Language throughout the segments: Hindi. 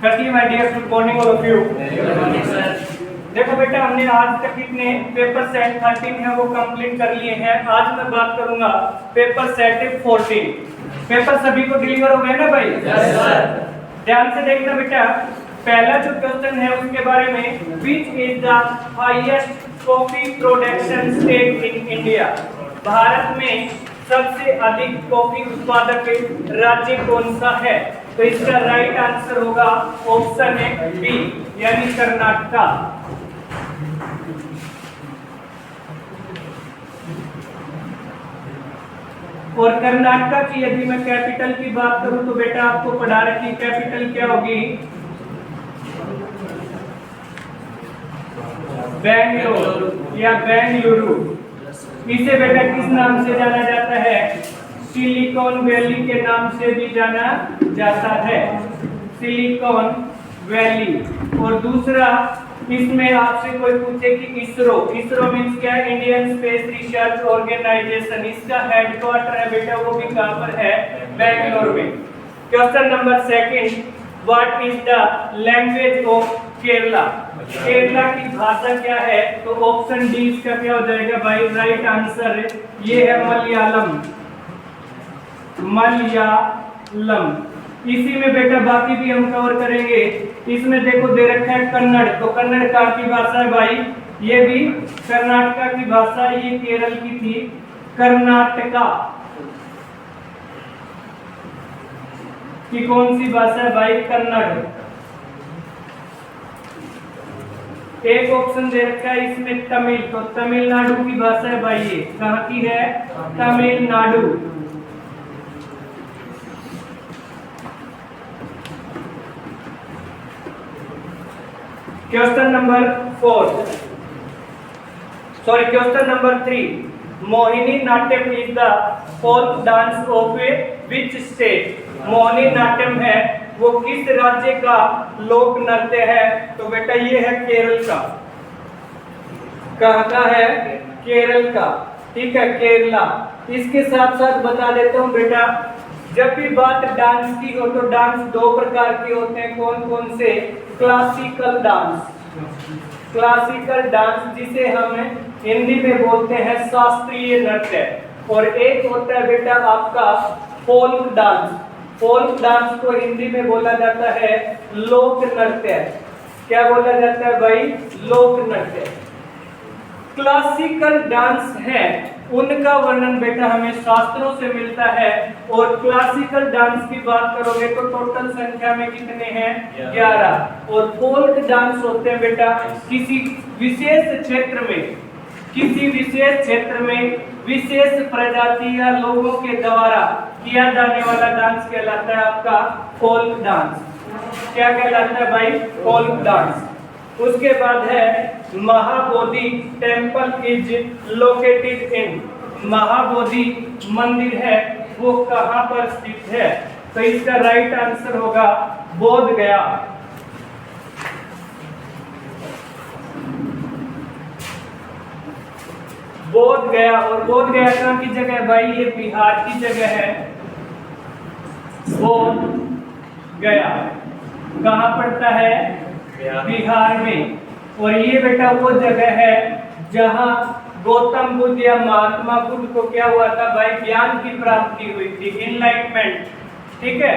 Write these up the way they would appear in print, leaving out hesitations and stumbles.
Firstly, my dear, good morning all of you. देखो बेटा, हमने आज तक कितने पेपर सेट 13 है वो कंप्लीट कर लिए हैं। आज मैं बात करूंगा पेपर सेट 14। पेपर सभी को डिलीवर हो गए ना भाई? Yes sir. ध्यान से देखना बेटा, पहला जो क्वेश्चन है उसके बारे में, which is the highest coffee production state in India? Bharat में सबसे अधिक कॉफी उत्पादक राज्य कौन सा है? तो इसका राइट आंसर होगा ऑप्शन है बी, यानी कर्नाटक। और कर्नाटक की यदि मैं कैपिटल की बात करूं तो बेटा आपको पढ़ा रखी कैपिटल क्या होगी? बेंगलोर या बेंगलुरु। इसे बेटा किस नाम से जाना जाता है? सिलिकॉन वैली के नाम से भी जाना जाता है, सिलिकॉन वैली। और दूसरा, इसमें आपसे कोई पूछे कि इसरो मींस क्या है? Indian Space Research Organisation. इसका हेडक्वार्टर है बेटा, वो भी कहां पर है? बेंगलोर में। Question number second, what is the language of Kerala? Kerala की भाषा क्या है? तो ऑप्शन डी इसका क्या हो जाएगा भाई? राइट आंसर ये है मलयालम। मलयालम। इसी में बेटा बाकी भी हम कवर करेंगे। इसमें देखो दे रखा है कन्नड़, तो कन्नड़ कहाँ की भाषा है भाई? ये भी कर्नाटक की भाषा, ये केरल की थी कर्नाटका की। कौन सी भाषा है भाई? कन्नड़। एक ऑप्शन दे रखा है इसमें तमिल, तो तमिलनाडु की भाषा है भाई। ये कहाँ की है? Tamil Nadu. Question number 3, Mohiniyattam is the folk dance of which state? Mohiniyattam है वो किस राज्य का लोक नृत्य है? तो बेटा ये है केरल का। कहाँ का है? केरल का। ठीक है, केरला। इसके साथ साथ बता देता हूँ बेटा, जब भी बात डांस की हो तो डांस दो प्रकार के होते हैं। कौन कौन से? क्लासिकल डांस, क्लासिकल डांस जिसे हम हिंदी में बोलते हैं शास्त्रीय नृत्य, और एक होता है बेटा आपका फोल्क डांस। फोल्क डांस को हिंदी में बोला जाता है लोक नृत्य। क्या बोला जाता है भाई? लोक नृत्य। क्लासिकल डांस है उनका वर्णन बेटा हमें शास्त्रों से मिलता है। और क्लासिकल डांस की बात करोगे तो टोटल संख्या में कितने हैं? 11। और फोल्क डांस होते हैं बेटा किसी विशेष क्षेत्र में विशेष प्रजाति या लोगों के द्वारा किया जाने वाला डांस कहलाता है आपका फोल्क डांस। क्या कहलाता है भाई? Folk dance. उसके बाद है Mahabodhi temple is located in. Mahabodhi मंदिर है वो कहां पर स्थित है? तो इसका राइट आंसर होगा बोध गया। बोध गया। और बोध गया कहाँ की जगह है भाई? ये बिहार की जगह है। बोध गया कहाँ पड़ता है? बिहार में। और ये बेटा वो जगह है जहां गौतम बुद्ध या महात्मा बुद्ध को क्या हुआ था भाई? ज्ञान की प्राप्ति हुई थी, इनलाइटमेंट। ठीक है,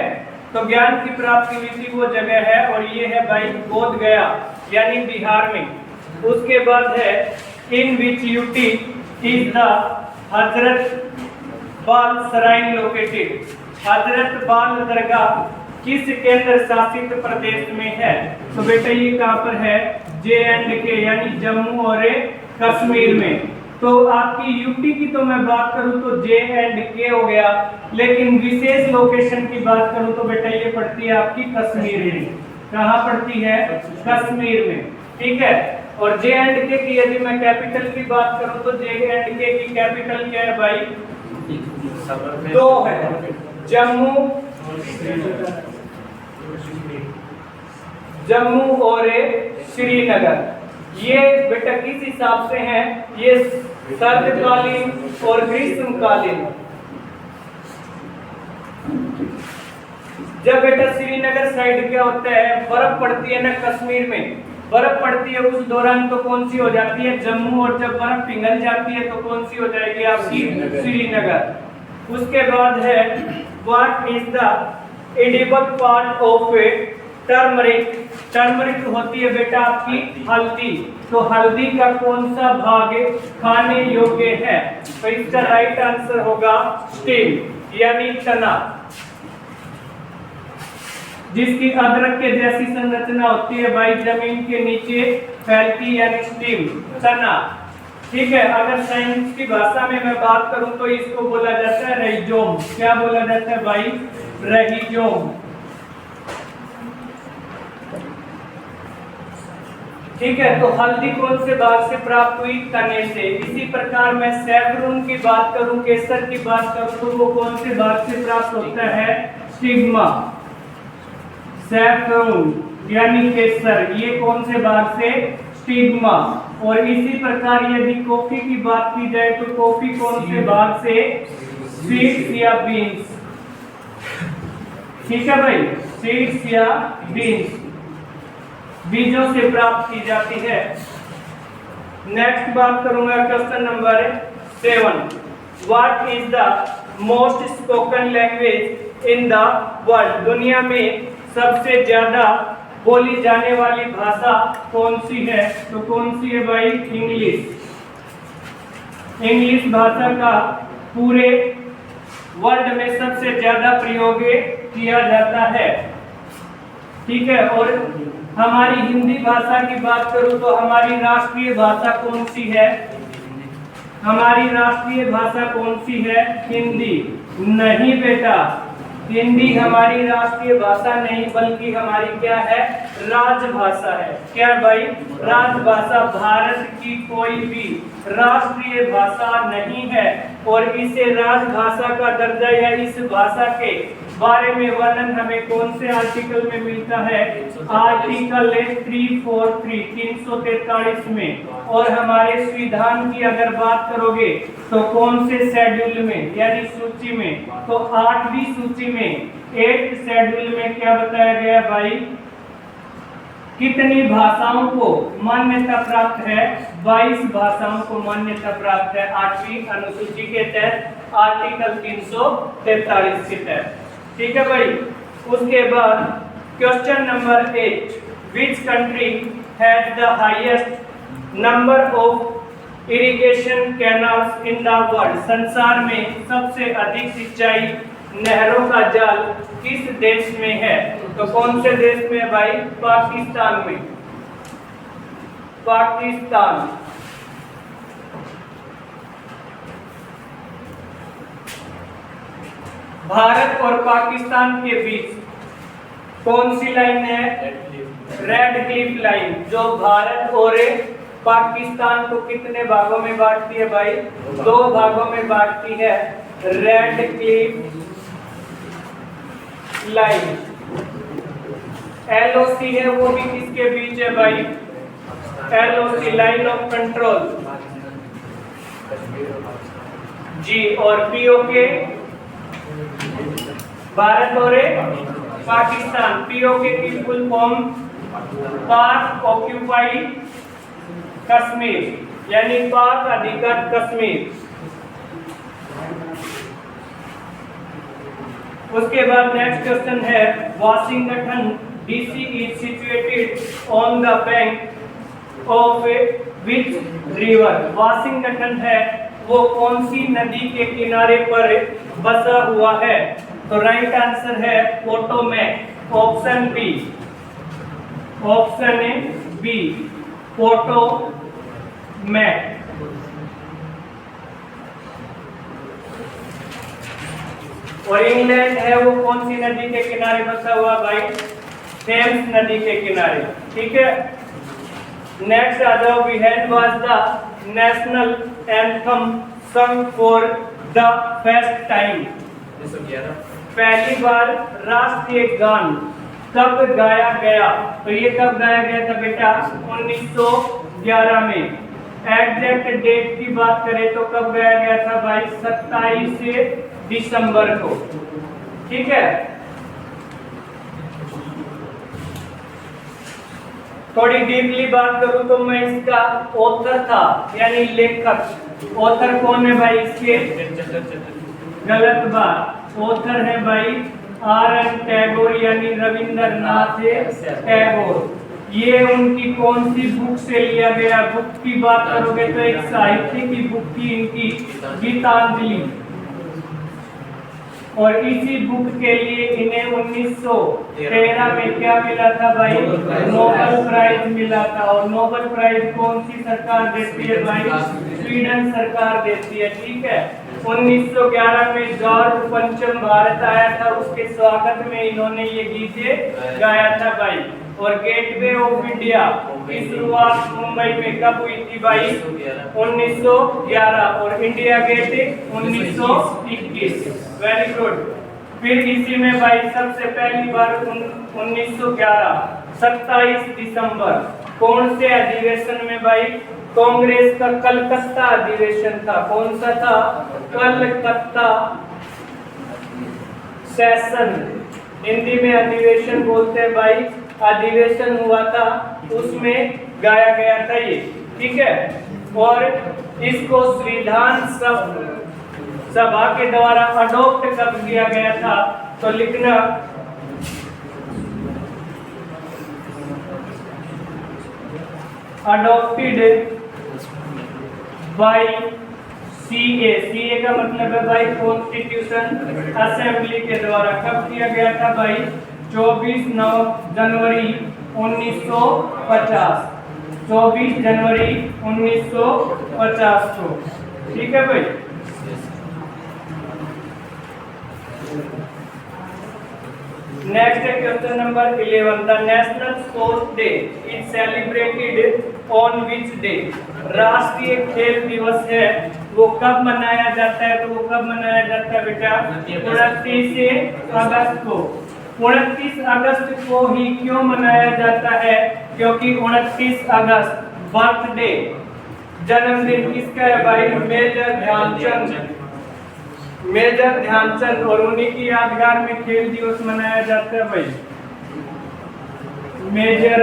तो ज्ञान की प्राप्ति हुई थी वो जगह है, और ये है भाई बोध गया यानी बिहार में। उसके बाद है इन विच यूटी इज द हजरत बाल सराइन लोकेटेड? हजरत बाल दरगाह किस केंद्र शासित प्रदेश में है? तो बेटा ये कहां पर है? J&K यानी जम्मू और कश्मीर में। तो आपकी यूटी की तो मैं बात करूं तो J&K हो गया, लेकिन विशेष लोकेशन की बात करूं तो बेटा ये पड़ती है आपकी कश्मीर में। कहां पड़ती है? कश्मीर में। ठीक है, और J&K की यदि मैं कैपिटल की बात करूं तो J&K की कैपिटल क्या है भाई? दो है, जम्मू और श्रीनगर। ये बेटा किस हिसाब से हैं? ये सर्दकालीन और ग्रीष्मकालीन जब बेटा श्रीनगर साइड क्या होता है, बर्फ पड़ती है ना कश्मीर में, बर्फ पड़ती है उस दौरान तो कौन सी हो जाती है जम्मू, और जब बर्फ पिघल जाती है तो कौन सी हो जाएगी आपकी श्रीनगर। उसके बाद है what is the edible part of A turmeric. Turmeric होती है बेटा आपकी हल्दी, तो हल्दी का कौन सा भाग खाने योग्य है, तो इसका राइट आंसर होगा स्टेम यानी तना, जिसकी अदरक के जैसी संरचना होती है भाई, जमीन के नीचे फैलती यानी स्टेम तना। ठीक है, अगर साइंस की भाषा में मैं बात करूं तो इसको बोला जाता है राइजोम। क्या बोला जाता है भाई, राइजोम। ठीक है, तो हल्दी कौन से भाग से प्राप्त हुई, तने से। इसी प्रकार मैं सैफरन की बात करूं, केसर की बात करूं तो वो कौन से भाग से प्राप्त होता है, स्टिग्मा। सैफरन यानी केसर, ये कौन से भाग से, स्टिग्मा। और इसी प्रकार यदि कॉफी की बात की जाए तो कॉफी कौन से भाग से, सीड्स या बीन्स। ठीक है भाई, सीड्स या बीन्स, बीजों से प्राप्त की जाती है। नेक्स्ट बात करूंगा question number 7। What is the most spoken language in the world. दुनिया में सबसे ज्यादा बोली जाने वाली भाषा कौन सी है, तो कौन सी है भाई, इंग्लिश। इंग्लिश भाषा का पूरे वर्ल्ड में सबसे ज्यादा प्रयोग किया जाता है। ठीक है, और हमारी हिंदी भाषा की बात करूं तो हमारी राष्ट्रीय भाषा कौन सी है, हमारी राष्ट्रीय भाषा कौन सी है, हिंदी। नहीं बेटा, हिंदी हमारी राष्ट्रीय भाषा नहीं, बल्कि हमारी क्या है, राजभाषा है। क्या भाई, राजभाषा। भारत की कोई भी राष्ट्रीय भाषा नहीं है, और इसे राजभाषा का दर्जा या इस भाषा के बारे में वर्णन हमें कौन से आर्टिकल में मिलता है, आर्टिकल 343 में। और हमारे संविधान की अगर बात करोगे तो कौन से शेड्यूल में यानी सूची में, तो 8वीं सूची में 8th शेड्यूल में क्या बताया गया भाई, कितनी भाषाओं को मान्यता प्राप्त है, 22 भाषाओं को मान्यता प्राप्त है 8वीं अनुसूची के तहत, आर्टिकल 343 के तहत। ठीक है भाई। उसके बाद question number 8, which country has the highest number of irrigation canals in the world. संसार में सबसे अधिक सिंचाई नहरों का जाल किस देश में है, तो कौन से देश में भाई, पाकिस्तान में। पाकिस्तान। भारत और पाकिस्तान के बीच कौन सी लाइन है, रेड क्लिफ लाइन, जो भारत और पाकिस्तान को कितने भागों में बांटती है भाई, 2 भागों में बांटती है, रेड क्लिफ लाइन। LOC है वो भी किसके बीच है भाई, LOC लाइन ऑफ कंट्रोल जी, और POK भारत और पाकिस्तान। POK की फुल फॉर्म पाक ऑक्यूपाइड कश्मीर यानी पाक अधिकृत कश्मीर। उसके बाद नेक्स्ट क्वेश्चन है, Washington DC is situated on the bank of which river. Washington है वो कौन सी नदी के किनारे पर बसा हुआ है, तो राइट आंसर है Potomac, option B, option B Potomac. और इंग्लैंड है वो कौन सी नदी के किनारे बसा हुआ भाई, थेम्स नदी के किनारे। ठीक है, नेक्स्ट आ जाओ, when was the national anthem संग फॉर द फर्स्ट टाइम। पहली बार राष्ट्रीय गान कब गाया गया, तो ये कब गाया गया था बेटा, 1911 में। एग्जैक्ट डेट की बात करें तो कब गाया गया था भाई, 27 दिसंबर को। ठीक है, थोड़ी डीपली बात करूं तो मैं इसका ऑथर था यानी लेखक। ऑथर कौन है भाई इसके? गलत बात। ऑथर है भाई R.N. टैगोर यानी रविंद्रनाथ टैगोर। ये उनकी कौन सी बुक से लिया गया? बुक की बात करोगे तो एक साहित्य की बुक थी इनकी, गीतांजलि। और इसी बुक के लिए इन्हें 1913 में क्या मिला था भाई? नोबेल प्राइज मिला था। और नोबेल प्राइज कौन सी सरकार देती है भाई? स्वीडन सरकार देती है। ठीक है। 1911 में जॉर्ज पंचम भारत आया था, उसके स्वागत में इन्होंने ये गीत गाया था भाई। और गेटवे ऑफ इंडिया की शुरुआत मुंबई में कब हुई थी भाई? 1911। और इंडिया गेट 1921। Very good. फिर इसी में भाई सबसे पहली बार 1911 27 दिसंबर कौन से अधिवेशन में भाई? कांग्रेस का कलकत्ता अधिवेशन था। कौन सा था? कलकत्ता सेशन। हिंदी में अधिवेशन बोलते हैं भाई। अधिवेशन हुआ था, उसमें गाया गया था ये। ठीक है। और इसको संविधान सभा के द्वारा अडॉप्ट कब किया गया था? तो लिखना अडॉप्टेड बाय सीए का मतलब है भाई कॉन्स्टिट्यूशन असेंबली के द्वारा। कब किया गया था भाई? 24 जनवरी 1950। 24 जनवरी 1950 को। ठीक है भाई। नेक्स्ट है question number 11। The national sports day is celebrated on which day? राष्ट्रीय खेल दिवस है, वो कब मनाया जाता है? तो वो कब मनाया जाता है बेटा? 29 अगस्त को। 29 अगस्त को ही क्यों मनाया जाता है? क्योंकि 29 अगस्त बर्थडे, जन्मदिन किसका है भाई? मेजर ध्यानचंद। मेजर ध्यानचंद। और उन्हीं की यादगार में खेल दिवस मनाया जाता है भाई। मेजर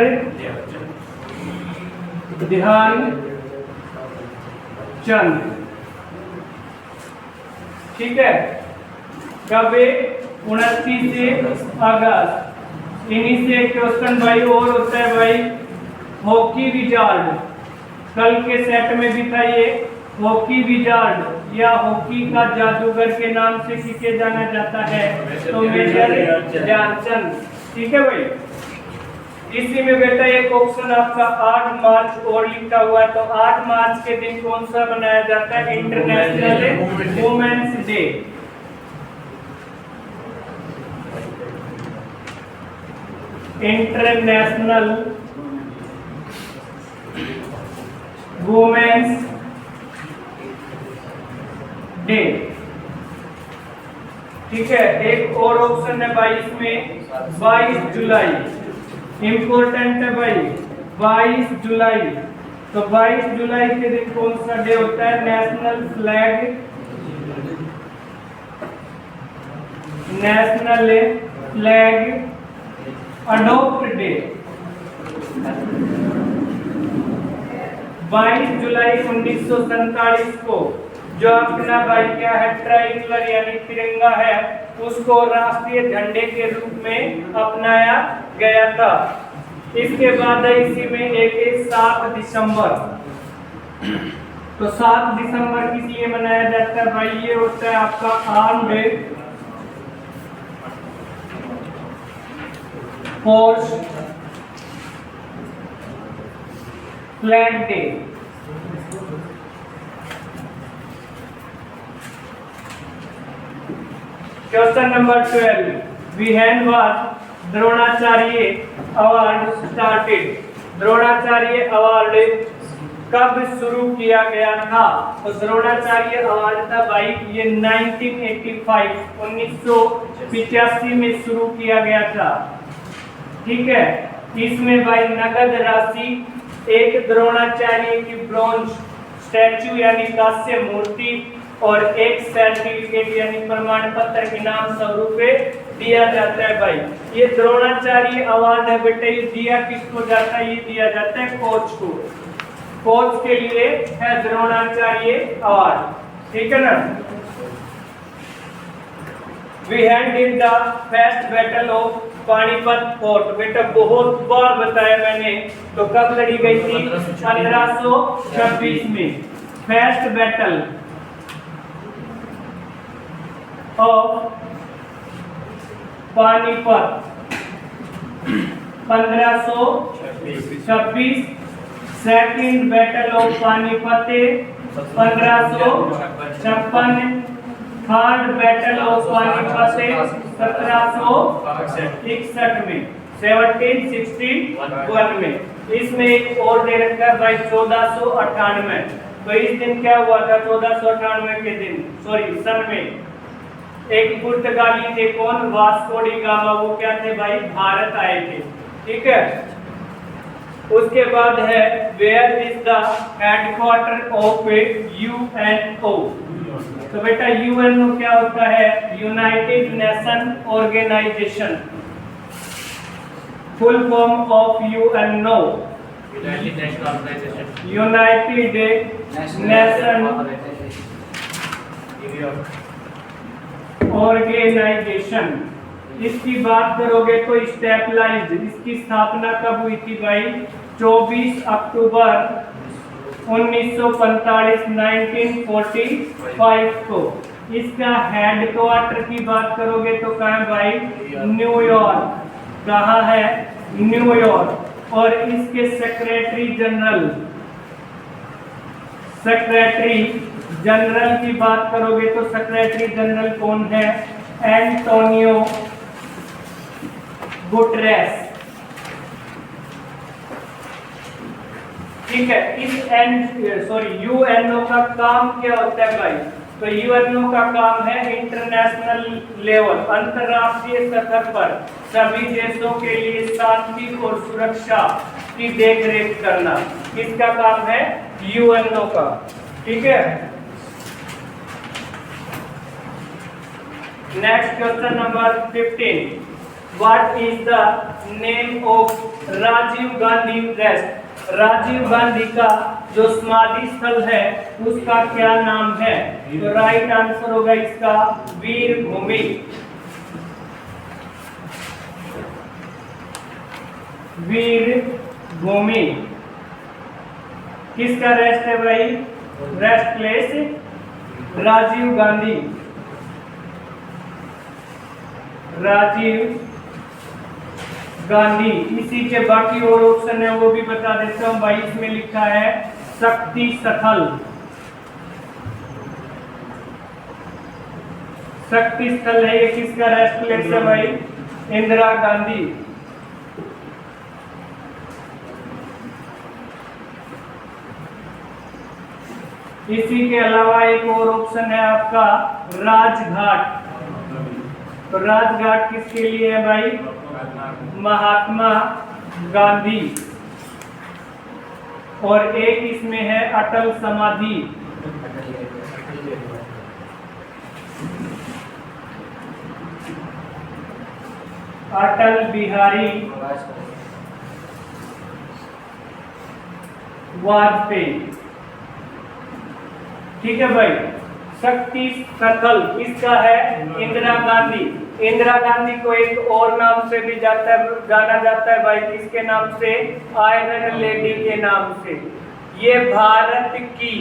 ध्यानचंद। ठीक है। कब? 29 अगस्त। इन्हीं से क्वेश्चन भाई और होता है भाई। हॉकी विजार्ड, कल के सेट में भी था ये। हॉकी विजार्ड या हॉकी का जादूगर के नाम से किसे जाना जाता है? तो मेजर ध्यानचंद। ठीक है भाई। इसी में बेटा एक ऑप्शन आपका 8 मार्च और लिखा हुआ है। तो 8 मार्च के दिन कौन सा मनाया जाता है? International Women's Day. International Women's Day. ठीक है। एक और ऑप्शन है भाई इसमें 22 जुलाई। इंपॉर्टेंट है भाई 22 जुलाई। तो 22 जुलाई के दिन कौन सा डे होता है? National flag adopt day. 22 जुलाई 1947 को जो अपना भाई क्या है? ट्रायंगुलर यानी तिरंगा है, उसको राष्ट्रीय झंडे के रूप में अपनाया गया था। इसके बाद इसी में एक 7 दिसंबर। तो 7 दिसंबर किस लिए मनाया जाता है भाई? ये होता है आपका armed force flag day. Question number 12। When was Dronacharya award started? Dronacharya award कब शुरू किया गया था? तो द्रोणाचार्य अवार्ड था भाई ये 1985 में शुरू किया गया था। ठीक है। इसमें भाई नगद राशि, एक द्रोणाचार्य की ब्रॉन्ज स्टैचू यानी कांस्य मूर्ति और एक सर्टिफिकेट यानी प्रमाण पत्र इनाम स्वरूप दिया जाता है भाई। ये द्रोणाचार्य अवार्ड है बेटा, ये दिया किसको जाता है? ये दिया जाता है कोच को। कोच के लिए है द्रोणाचार्य अवार्ड, ठीक है ना। We had in the first battle of Panipat fort, बेटा बहुत बार बताया मैंने, तो कब लड़ी गई थी? 1526 में। First battle of Panipat 1526, second battle of Panipat 1556, third battle of Panipat 1761 में, 1761 में। इसमें एक और दे रखा है भाई 1498। तो इस दिन क्या हुआ था? 1498 के दिन, सॉरी सन में, एक पुर्तगाली थे, कौन? Vasco D gamma. वो क्या थे भाई? भारत आए थे, ठीक है। उसके बाद है where is the headquarter of UNO. तो बेटा यूएनओ क्या होता है? United Nation Organisation, full form of UNO, United Nation Organisation. इसकी बात करोगे तो स्टेबलाइज्ड, इसकी स्थापना कब हुई थी भाई? 24 अक्टूबर 1945 1945 को। इसका हेडक्वार्टर की बात करोगे तो कहाँ है भाई? न्यूयॉर्क। कहाँ है? न्यूयॉर्क। और इसके सेक्रेटरी जनरल की बात करोगे तो सेक्रेटरी जनरल कौन है? एंटोनियो गुटरेस, ठीक है। इस यूएनओ का काम क्या होता है भाई? तो यूएनओ का काम है इंटरनेशनल लेवल, अंतरराष्ट्रीय स्तर पर सभी देशों के लिए शांति और सुरक्षा की देखरेख करना। किसका काम है? यूएनओ का, ठीक है। Next question number 15, what is the name of Rajiv Gandhi rest? Rajiv Gandhi का जो समाधि स्थल है उसका क्या नाम है? तो राइट आंसर होगा इसका वीर भूमि। वीर भूमि किसका रेस्ट है भाई? Rest place Rajiv Gandhi. राजीव गांधी। इसी के बाकी और ऑप्शन है वो भी बता देता हूं भाई। इसमें लिखा है शक्ति स्थल। शक्ति स्थल है ये, किसका रेस्ट प्लेस है भाई? इंदिरा गांधी। इसी के अलावा एक और ऑप्शन है आपका राजघाट। तो राजघाट किसके लिए है भाई? महात्मा गांधी। और एक इसमें है अटल समाधि। अटल बिहारी वाजपेयी, ठीक है भाई। शक्ति स्थल किसका है? इंदिरा गांधी। इंदिरा गांधी को एक और नाम से भी जाना जाता है भाई, किसके नाम से? आयरन लेडी के नाम से। ये भारत की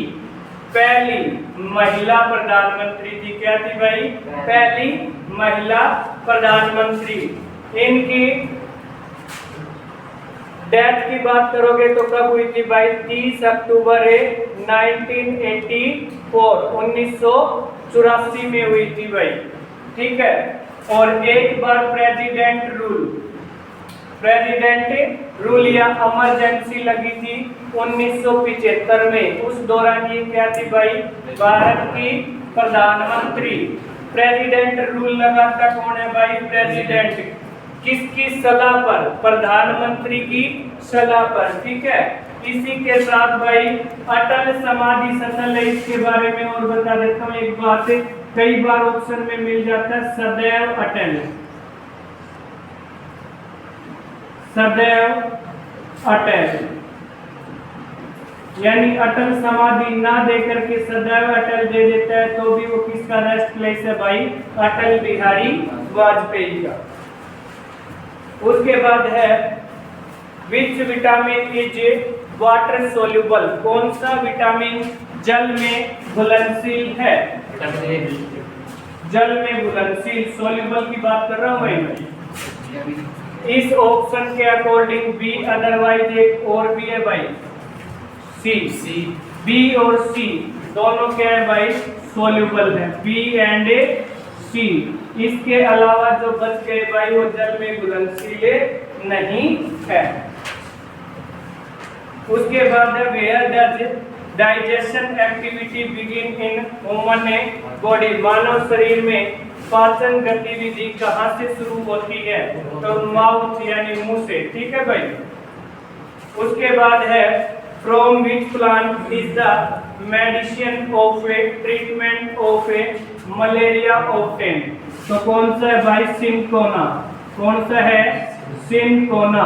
पहली महिला प्रधानमंत्री थी। क्या थी भाई? पहली महिला प्रधानमंत्री। इनकी डेथ की बात करोगे तो कब हुई थी भाई? 30 अक्टूबर 1984 में हुई थी भाई, ठीक है। और एक बार प्रेसिडेंट रूल या इमरजेंसी लगी थी 1975 में। उस दौरान ये क्या थी भाई? भारत की प्रधानमंत्री। प्रेसिडेंट रूल लगाता कौन है भाई? प्रेसिडेंट। किसकी सलाह पर? प्रधानमंत्री की सलाह पर, ठीक है। इसी के साथ भाई अटल समाधि स्थल है, इसके बारे में और बता देता हूँ एक बात। कई बार ऑप्शन में मिल जाता है सदैव अटल। सदैव अटल, यानी अटल समाधि ना देकर के सदैव अटल दे देता है तो भी वो किसका रेस्ट प्लेस है भाई? अटल बिहारी वाजपेयी का। उसके बाद है which vitamin is water soluble, कौन सा विटामिन जल में घुलनशील है? जल में घुलनशील, सोल्यूबल की बात कर रहा हूं भाई। इस ऑप्शन के अकॉर्डिंग बी, अदरवाइज एक और भी है भाई, सी। बी और सी दोनों क्या है भाई? सोल्यूबल है, बी एंड सी। इसके अलावा जो बच गए भाई वो जल में घुलनशील नहीं है। उसके बाद है where does digestion activity begin in human body, मानव शरीर में पाचन गतिविधि कहाँ से शुरू होती है? तो माउथ यानी मुंह से, ठीक है भाई। उसके बाद है from which plant is the medicine of A treatment of A malaria obtain, तो कौन सा है भाई? सिंकोना। कौन सा है? सिंकोना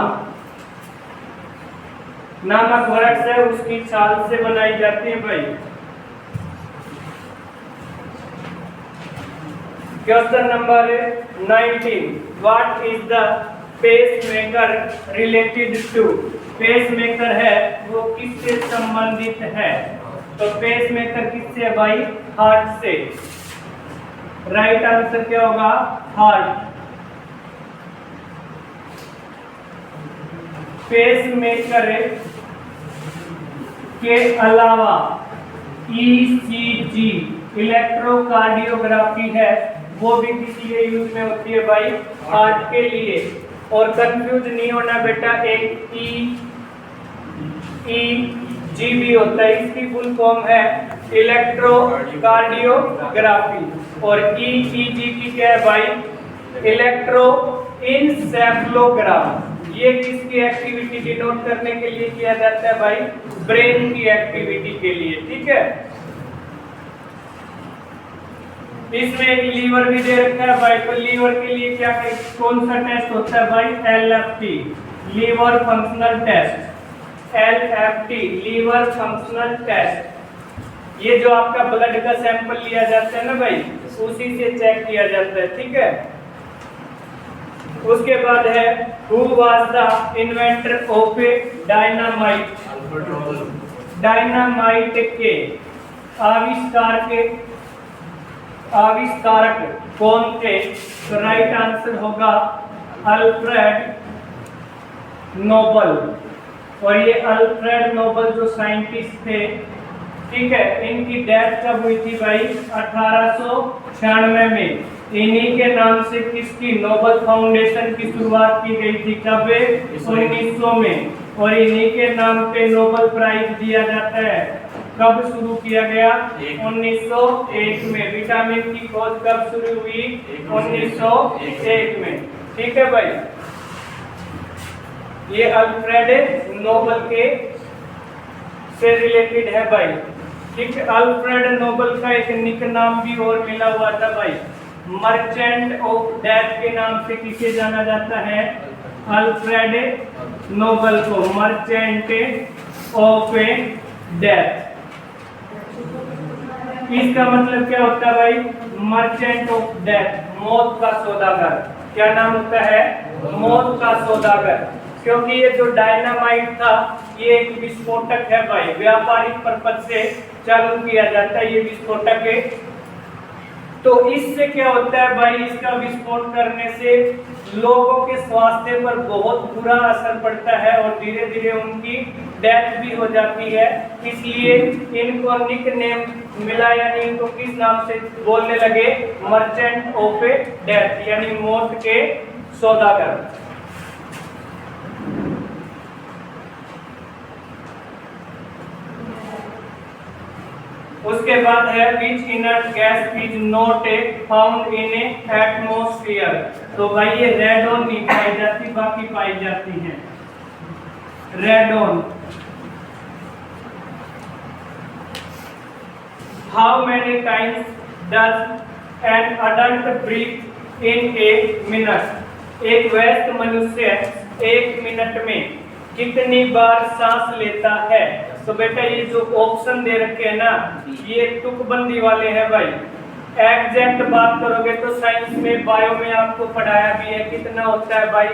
नामक वृक्ष है, उसकी छाल से बनाई जाती है भाई। Question number 19, what is the pacemaker related to, pacemaker है वो किससे संबंधित है? तो पेस मेकर किससे है भाई? हार्ट से। राइट आंसर क्या होगा? हार्ट। पेस मेकर के अलावा ईसीजी इलेक्ट्रोकार्डियोग्राफी है वो भी किस लिए यूज में होती है भाई? हार्ट के लिए। और कंफ्यूज नहीं होना बेटा, एक ईईजी भी होता है, इसकी फुल फॉर्म है इलेक्ट्रोकार्डियोग्राफी। और ईईजी की क्या है भाई? इलेक्ट्रोइंसेफलोग्राम। ये किसकी एक्टिविटी डिनोट करने के लिए किया जाता है भाई? ब्रेन की एक्टिविटी के लिए, ठीक है। इसमें एक लीवर भी दे रखा है भाई, तो लीवर के लिए क्या कौन सा टेस्ट होता है भाई? LFT, liver functional test. LFT, liver functional test. ये जो आपका ब्लड का सैंपल लिया जाता है ना भाई, उसी से चेक किया जाता है, ठीक है। उसके बाद है who was the inventor of dynamite, dynamite के आविष्कारक कौन थे? तो राइट आंसर होगा अल्फ्रेड नोबल। और ये अल्फ्रेड नोबल जो साइंटिस्ट थे, ठीक है, इनकी डेथ कब हुई थी भाई? 1896 में। इन्हीं के नाम से किसकी नोबल फाउंडेशन की शुरुआत की गई थी? कब? 1900 में। और इन्हीं के नाम पे नोबल प्राइज दिया जाता है। कब शुरू किया गया? 1901 में। विटामिन की खोज कब शुरू हुई? 1901 में, ठीक है भाई। ये अल्फ्रेड नोबल के से रिलेटेड है भाई, ठीक है। अल्फ्रेड नोबल का एक निक नाम भी और मिला हुआ था भाई, मर्चेंट ऑफ डेथ के नाम से किसे जाना जाता है? अल्फ्रेड नोबल को, मर्चेंट ऑफ डेथ। इसका मतलब क्या होता है भाई? मर्चेंट ऑफ डेथ, मौत का सौदागर। क्या नाम होता है? मौत का सौदागर। क्योंकि ये जो डायनामाइट था ये एक विस्फोटक है भाई, व्यापारिक पर्पज से चालू किया जाता है ये विस्फोटक है। तो इससे क्या होता है भाई? इसका विस्फोट करने से लोगों के स्वास्थ्य पर बहुत बुरा असर पड़ता है और धीरे धीरे उनकी डेथ भी हो जाती है। इसलिए इनको निक नेम मिला, यानी इनको किस नाम से बोलने लगे? मर्चेंट ऑफ डेथ, यानी मौत के सौदागर। उसके बाद है which inert gas is not found in atmosphere. तो भाई ये रेडॉन नहीं पाई जाती, बाकी पाई जाती हैं। Radon. How many times does an adult breathe in a minute? एक वयस्क मनुष्य 1 मिनट में कितनी बार सांस लेता है? तो बेटा ये जो ऑप्शन दे रखे हैं ना, ये तुकबंदी वाले हैं भाई। एग्जैक्ट बात करोगे तो साइंस में, बायो में आपको पढ़ाया भी है, कितना होता है भाई?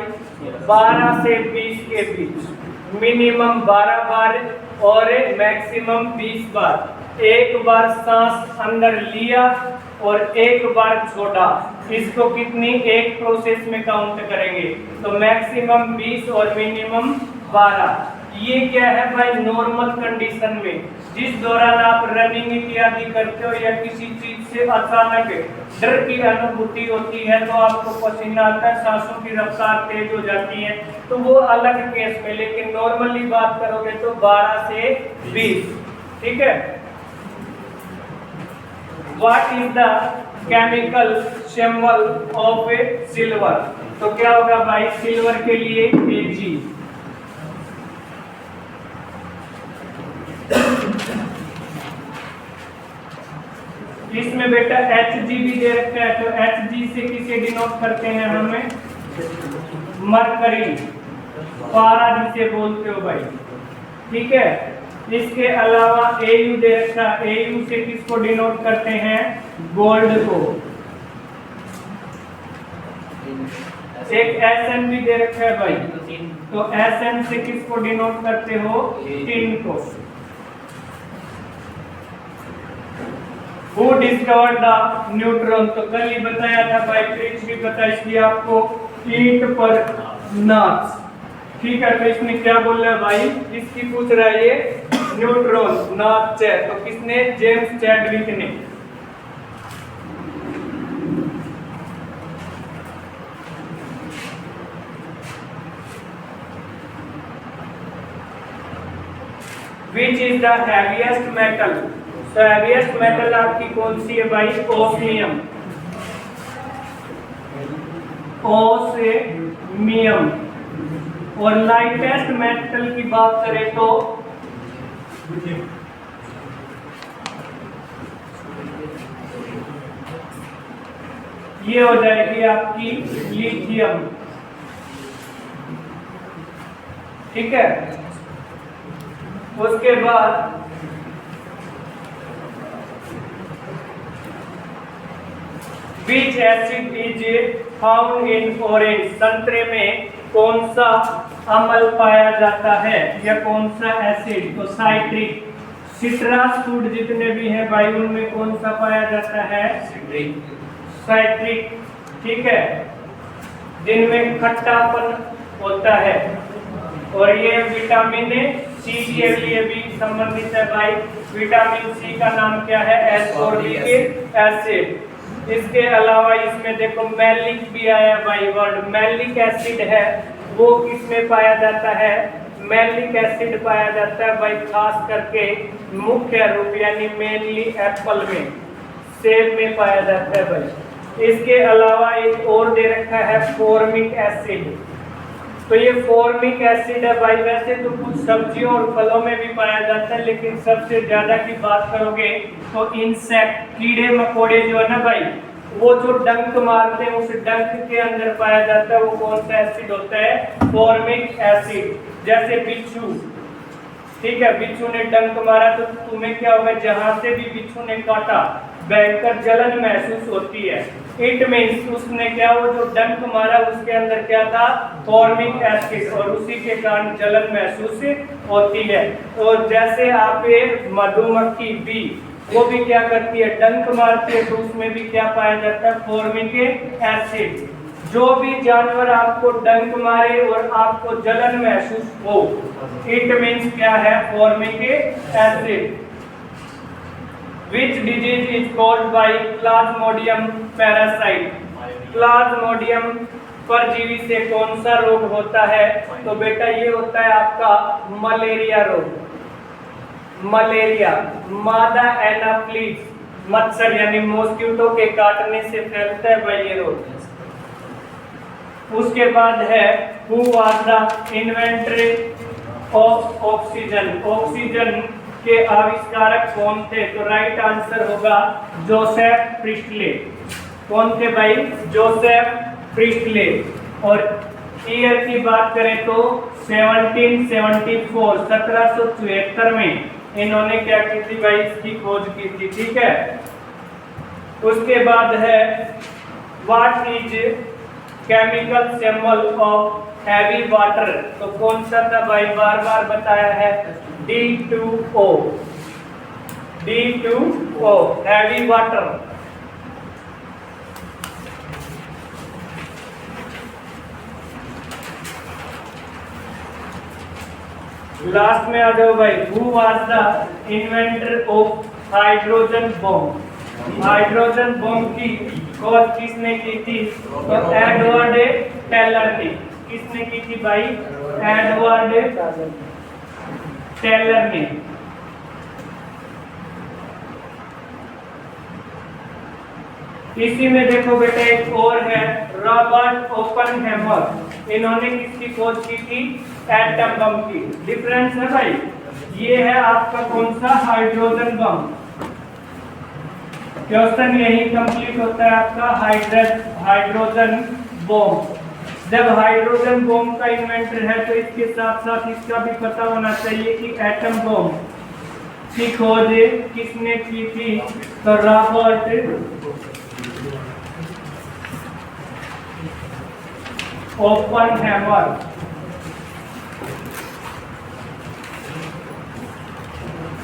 12 से 20 के बीच। मिनिमम 12 बार और मैक्सिमम 20 बार। एक बार सांस अंदर लिया और एक बार छोड़ा, इसको कितनी एक प्रोसेस में काउंट करेंगे? तो मैक्सिमम 20 और मिनिमम 12। ये क्या है भाई? नॉर्मल कंडीशन में, जिस दौरान आप रनिंग इत्यादि करते हो या किसी चीज से अचानक डर की अनुभूति होती है तो आपको पसीना आता है, सांसों की रफ्तार तेज हो जाती है, तो वो अलग केस में। लेकिन नॉर्मली बात करोगे तो 12 से 20। ठीक है। What is the chemical symbol of silver? तो क्या होगा भाई सिल्वर के लिए? Ag। इसमें बेटा Hg भी दे रखा है, तो Hg से किसे डिनोट करते हैं हमें? मरकरी, पारा जिसे बोलते हो भाई। ठीक है। इसके अलावा Au दे रखा है, Au से किसको डिनोट करते हैं? गोल्ड को। एक Sn भी दे रखा है भाई, तो Sn से किसको डिनोट करते हो? टिन को। Who discovered the neutron? तो कल ही बताया था भाई, ट्रिक्स भी बताई थी आपको, ईट पर नाच। ठीक है। तो इसमें क्या बोल रहा है भाई? किसकी पूछ रहा है ये? न्यूट्रॉन नाच है, तो किसने? जेम्स चैडविक ने। Which is the heaviest metal? तो हेवीएस्ट मेटल आपकी कौन सी है भाई? ओस्मियम। ओस्मियम। और लाइटेस्ट मेटल की बात करें तो ये हो जाएगी आपकी लिथियम। ठीक है। उसके बाद Which acid is found in orange? संतरे में कौन सा अम्ल पाया जाता है या कौन सा एसिड? तो साइट्रिक। सिट्रस फ्रूट जितने भी हैं भाई उनमें कौन सा पाया जाता है? साइट्रिक। ठीक है। जिनमें खट्टापन होता है। और ये विटामिन सी के लिए भी संबंधित है भाई। विटामिन सी का नाम क्या है? Ascorbic acid. इसके अलावा इसमें देखो मैलिक भी आया भाई वर्ड। मैलिक एसिड है वो किसमें पाया जाता है? मैलिक एसिड पाया जाता है भाई खास करके मुख्य रूप यानी मेनली एप्पल में, सेब में पाया जाता है भाई। इसके अलावा एक और दे रखा है फॉर्मिक एसिड। तो ये फॉर्मिक एसिड है भाई, वैसे तो कुछ सब्जियों और फलों में भी पाया जाता है, लेकिन सबसे ज्यादा की बात करोगे तो इंसेक्ट, कीड़े मकोड़े जो है ना भाई, वो जो डंक मारते हैं उस डंक के अंदर पाया जाता है। वो कौन सा एसिड होता है? Formic acid. जैसे बिच्छू, ठीक है, बिच्छू ने डंक मारा तो तुम्हें क्या होगा? जहां से भी बिच्छू ने काटा भयंकर जलन महसूस होती है। इट मीन्स उसने क्या, वो जो डंक मारा उसके अंदर क्या था? फॉर्मिक एसिड, और उसी के कारण जलन महसूस होती है। और जैसे आप मधुमक्खी बी, वो भी क्या करती है? डंक मारती है, तो उसमें भी क्या पाया जाता है? Formic acid. जो भी जानवर आपको डंक मारे और आपको जलन महसूस हो, इट मीन्स क्या है? Formic acid. Which disease is caused by Plasmodium parasite? Plasmodium परजीवी से कौन सा रोग होता है? तो बेटा ये होता है आपका मलेरिया रोग। मलेरिया, मादा एनाफ्लिस मच्छर यानी मॉस्किटो के काटने से फैलता है भाई ये रोग। उसके बाद है Who was the inventor of oxygen? Oxygen के आविष्कारक कौन थे? तो राइट आंसर होगा जोसेफ प्रिस्टले। कौन थे भाई? Joseph Presley. और ईयर की बात करें तो 1774 1774 में इन्होंने क्या की थी भाई, इसकी खोज की थी। ठीक है, उसके बाद है what is chemical symbol of heavy water, तो कौन सा था भाई, बार बार बताया है, D2O, D2O heavy water. Last में आ जाओ भाई, who was the inventor of hydrogen bomb, hydrogen bomb की खोज किसने की थी, तो एडवर्ड टेलर ने। किसने की थी भाई, एडवर्ड टेलर ने। इसी में देखो बेटा एक और है, रॉबर्ट ओपनहेमर, इन्होंने किसकी खोज की थी, एटम बम की। डिफरेंस है भाई, ये है आपका कौन सा, हाइड्रोजन बम। क्वेश्चन यही कंप्लीट होता है आपका, हाइड्रोजन बॉम्ब। जब हाइड्रोजन बॉम्ब का इन्वेंटर है तो इसके साथ साथ इसका भी पता होना चाहिए कि एटम बॉम्ब की खोज किसने की थी, तो रॉबर्ट ओपनहेमर।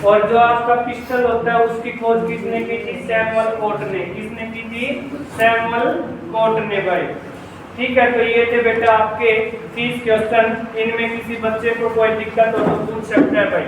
और जो आपका पिस्टल होता है उसकी खोज किसने की थी, सैमुअल कोट ने। किसने की थी, सैमुअल कोट ने भाई। ठीक है, तो ये थे बेटा आपके 30 क्वेश्चन। इनमें किसी बच्चे को कोई दिक्कत हो तो पूछ सकता है भाई।